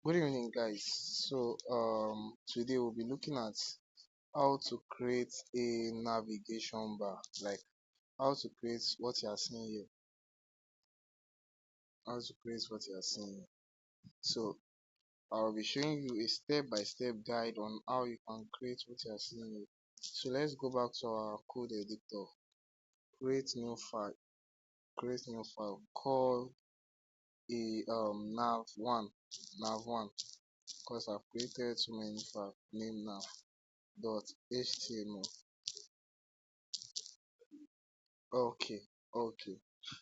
Good evening, guys. Today we'll be looking at how to create a navigation bar, like how to create what you are seeing here. How to create what you are seeing here. So, I'll be showing you a step-by-step guide on how you can create what you are seeing here. So, let's go back to our code editor. Create new file. Create new file. Call a nav1 because I've created too many files. Name nav.html. Okay.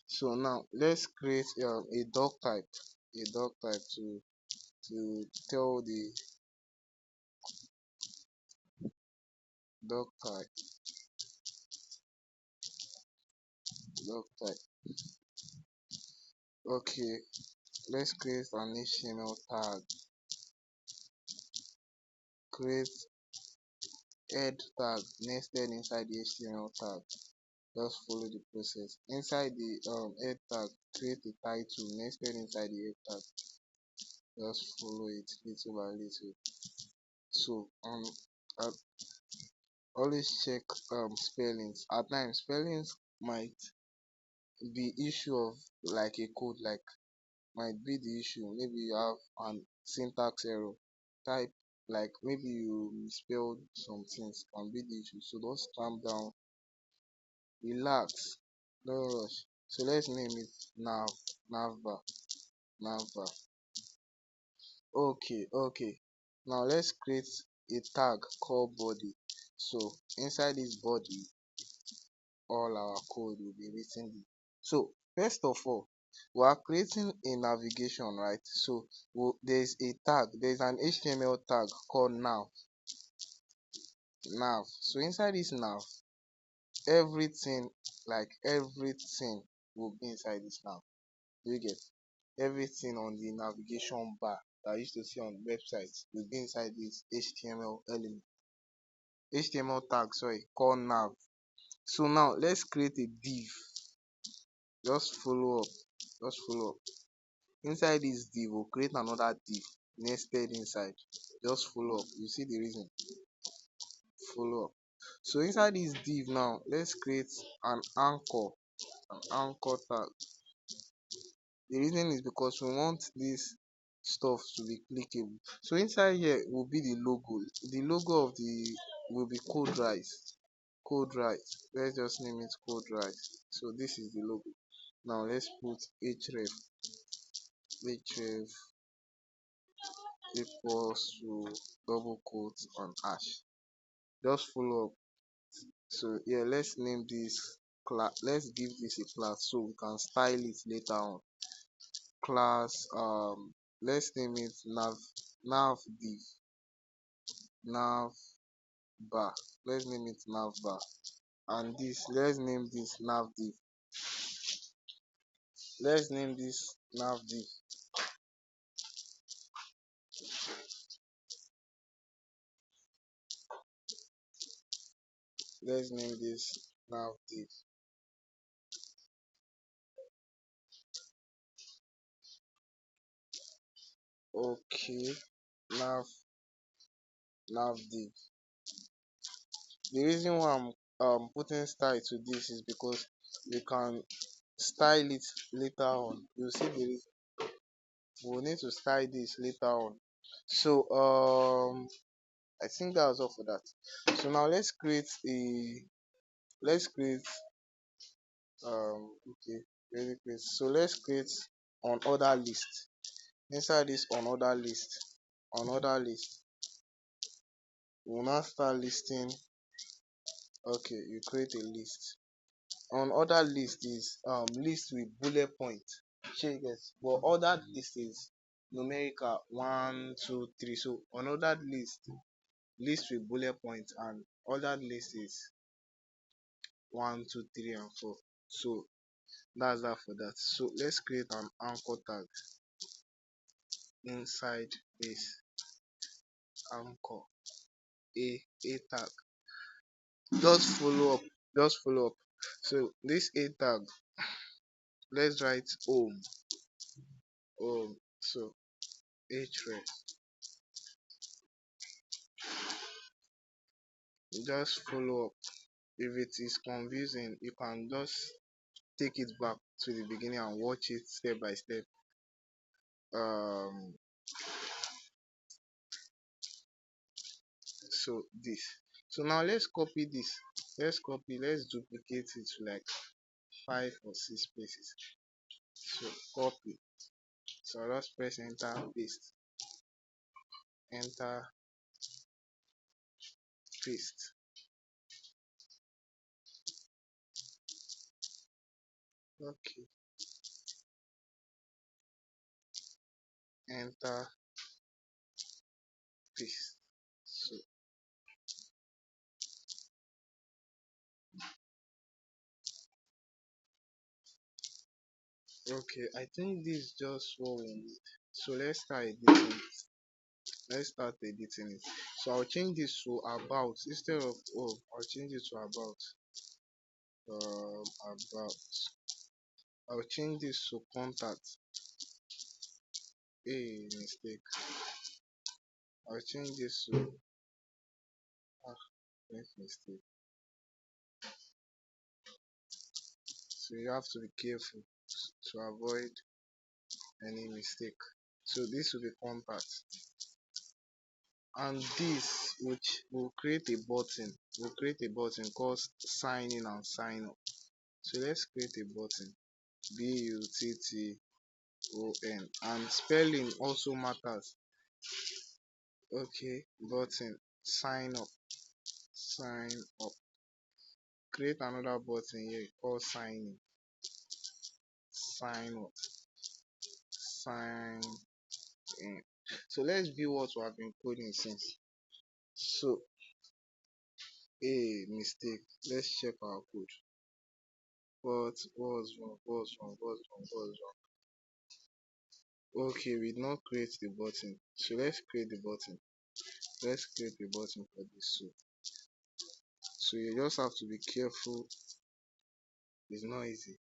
So now let's create a doc type to tell the doc type doc type. Okay, let's create an HTML tag. Create head tag nested inside the HTML tag. Just follow the process. Inside the head tag, create a title nested inside the head tag. Just follow it little by little. So uh, always check spellings. At times spellings might be issue of like a code, like might be the issue. Maybe you have an syntax error. Type like maybe you misspelled some things, can be the issue. So just calm down, relax, don't rush. So let's name it navbar navbar. Okay. Now let's create a tag called body. So inside this body, all our code will be written there. So first of all, we are creating a navigation, right? So there's a tag, there's an HTML tag called nav. So inside this nav, everything, like everything will be inside this nav. Do you get? Everything on the navigation bar that I used to see on websites will be inside this HTML element, HTML tag, sorry, called nav. So now let's create a div. Just follow up. Just follow up. Inside this div, we'll create another div nested inside. Just follow up. You see the reason. Follow up. So inside this div now, let's create an anchor tag. The reason is because we want this stuff to be clickable. So inside here will be the logo. The logo of the will be code rise. Code rise. Let's just name it code rise. So this is the logo. Now let's put href equals to double quotes on hash. Just follow up. So yeah, let's name this class. Let's give this a class so we can style it later on. Class let's name it nav bar. Let's name it nav bar. And this, let's name this nav div. Let's name this nav div. Let's name this nav div. Okay, nav div. The reason why I'm putting style to this is because we can style it later on. You'll see the reason. We'll need to style this later on. So I think that was all for that. So now let's create okay, very great. So let's create on order list. Inside this on order list, we'll now start listing. Okay, you create a list. On order list is list with bullet point. Sure you get, but ordered list is numerical 1 2 3. So on ordered list with bullet point, and ordered list is 1 2 3 and 4. So that's that for that. So let's create an anchor tag inside this anchor, a tag. Just follow up. So this a tag, let's write home. So href. Just follow up. If it is confusing, you can just take it back to the beginning and watch it step by step. um so this, so now let's copy this, let's duplicate it to like 5 or 6 places. So copy, so I just press enter, paste, enter, paste. Okay, enter, paste. So okay, I think this is just what we need. So let's start editing it. So I'll change this to about, instead of I'll change it to about. I'll change this to contact. A mistake. I'll change this to make mistake. So you have to be careful to avoid any mistake. So this will be contact, and this which will create a button. We'll create a button called sign in and sign up. So let's create a button. button, and spelling also matters. Okay, button, sign up, sign up. Create another button here called sign in, sign up, sign in. So let's view what we have been coding since. So a mistake. Let's check our code. What was wrong? What's wrong? What's wrong? What's wrong? Okay, we did not create the button. So let's create the button. Let's create the button for this too. So you just have to be careful. It's not easy.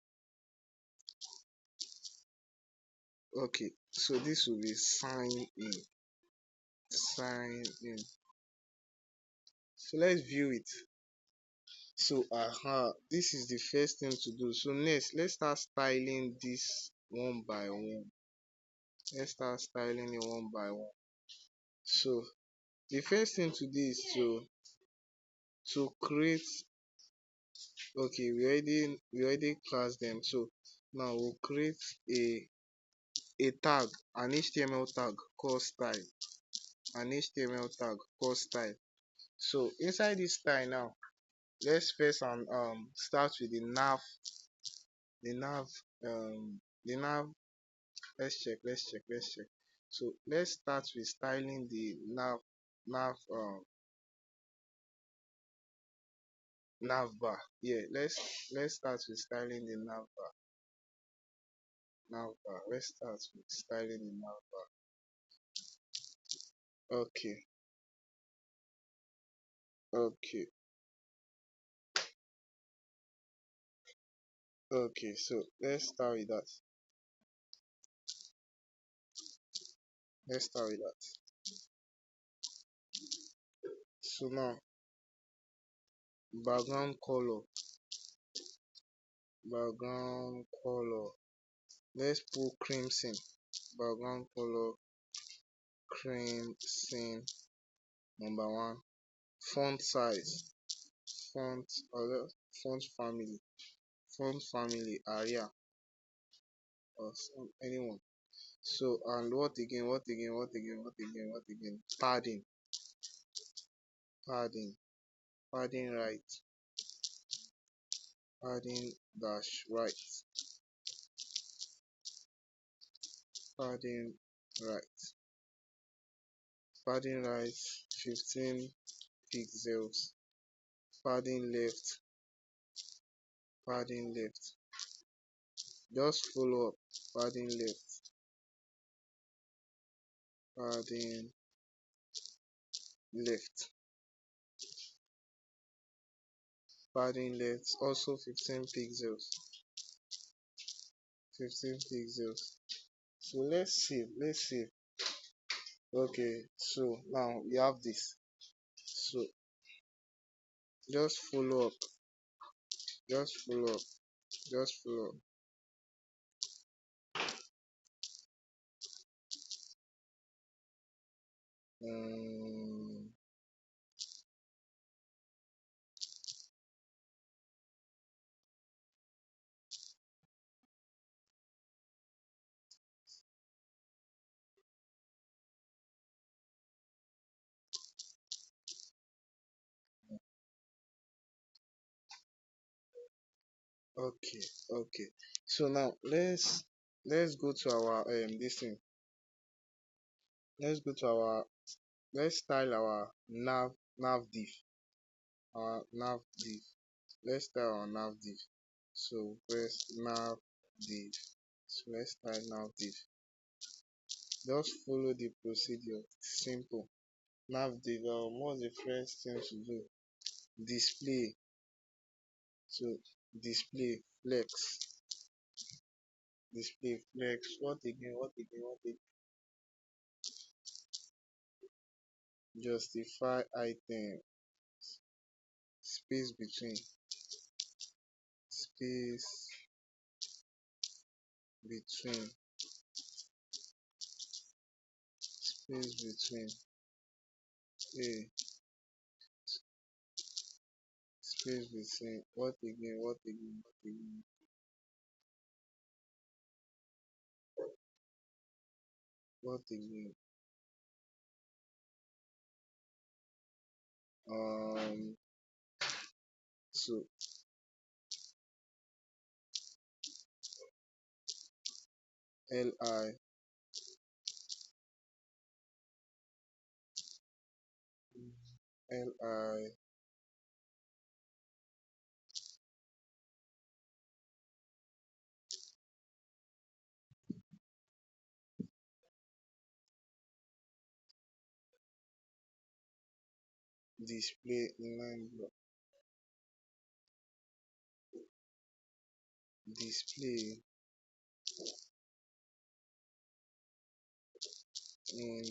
Okay, so this will be sign in. Sign in. So let's view it. So this is the first thing to do. So next, let's start styling this one by one. Let's start styling it one by one. So the first thing to do is to create. Okay, we already class them. So now we'll create a tag, an HTML tag called style, an HTML tag called style. So inside this style now, let's first and start with the nav the nav. Let's check. So let's start with styling the nav bar. Yeah, let's start with styling the nav bar. Let's start with styling the nav bar. Okay, okay, okay. So let's start with that. So now, background color, background color. Let's put crimson. Background color crimson. Number one. Font size. Font font family. Font family area, or anyone. So, and what again? Padding. Padding right. Padding dash right. Padding right. Padding right 15 pixels. Padding left. Padding left. Just follow up. Padding left. Padding left. Padding left also 15 pixels. 15 pixels. So let's save. Okay, so now we have this. So just follow up, just follow up, just follow up. um okay, okay. So now let's go to our this thing. Let's go to our let's style our nav div. Our nav div. Let's style our nav div. So press nav div. So let's style nav div. Just follow the procedure. Simple. Nav div. What's the first thing to do? Display. So display flex. Display flex. What again? What again? What again? Justify item. Space between. Space between. Space between. A. Space between. What again? What again? What again? What again? Um. So li li display inline block. Display in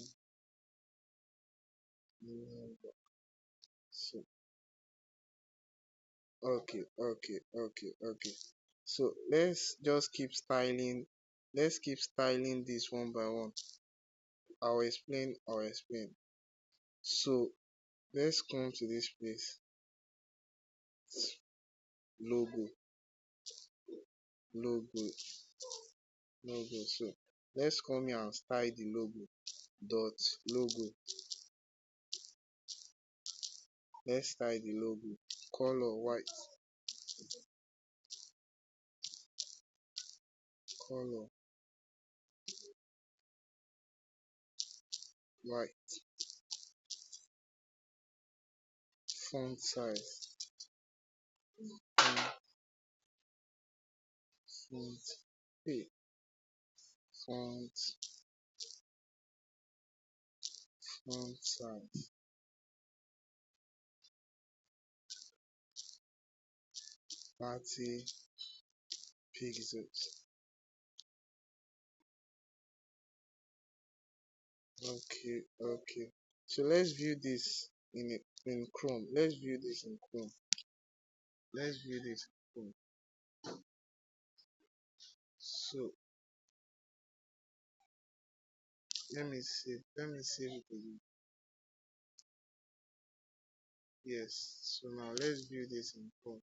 inline block. So okay, okay, okay, okay. So let's keep styling this one by one. I'll explain. So let's come to this place. Logo, logo, logo. So let's come here and style the logo. Dot logo. Let's style the logo. Color white. Color white. Font size. Font, font, hey, font, font size. 30 pixels. Okay, okay. So let's view this in Chrome. Let's view this in Chrome. Let's view this in Chrome. So let me see. Let me save it again. Yes. So now let's view this in Chrome.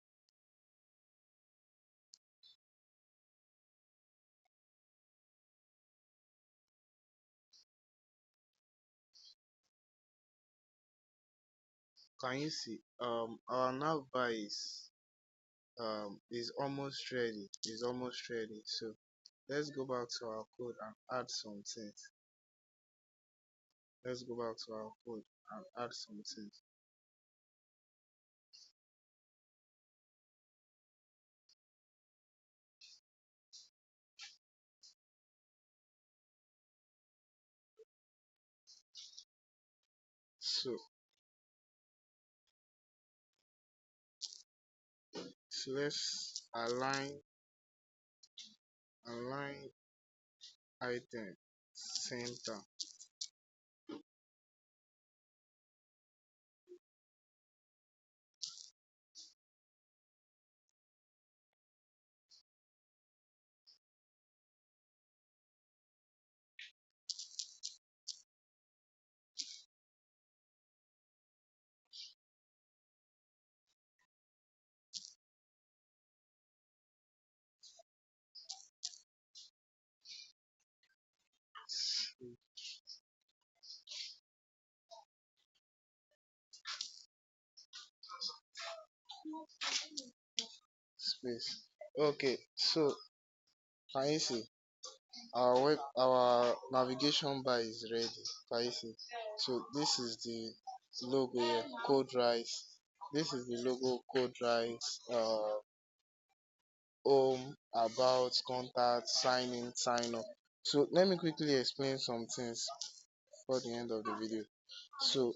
Can you see? Our navbar is almost ready. Is almost ready. So let's go back to our code and add some things. Let's go back to our code and add some things. So let's align item center. space. Okay, so can you see our navigation bar is ready? Can you see? So this is the logo here, Code Rise. This is the logo, Code Rise. Home, about, contact, sign in, sign up. So let me quickly explain some things for the end of the video. So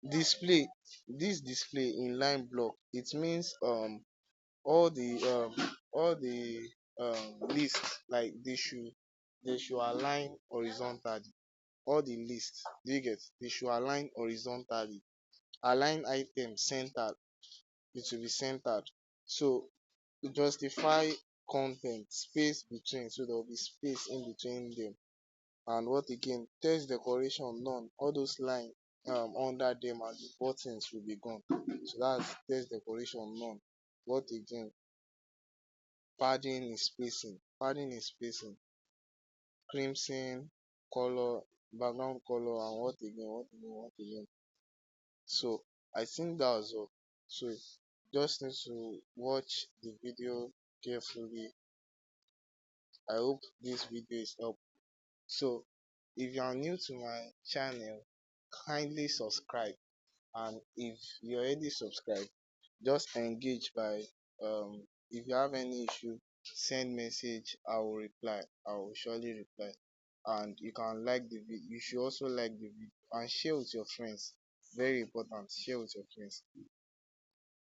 display, this display inline block, it means all the list, like they should align horizontally. All the list, do you get? They should align horizontally. Align item centered, it will be centered. So to justify content, space between, so there will be space in between them. And what again? Text decoration none. All those lines under them and the buttons will be gone. So that's text decoration none. What again? Padding is spacing. Padding is spacing. Crimson color, background color, and what again? What again? What again? So I think that was all. So just need to watch the video carefully. I hope this video is helpful. So if you are new to my channel, kindly subscribe, and if you already subscribed, just engage by if you have any issue, send message, I will reply. I will surely reply. And you can like the video, you should also like the video and share with your friends. Very important, share with your friends.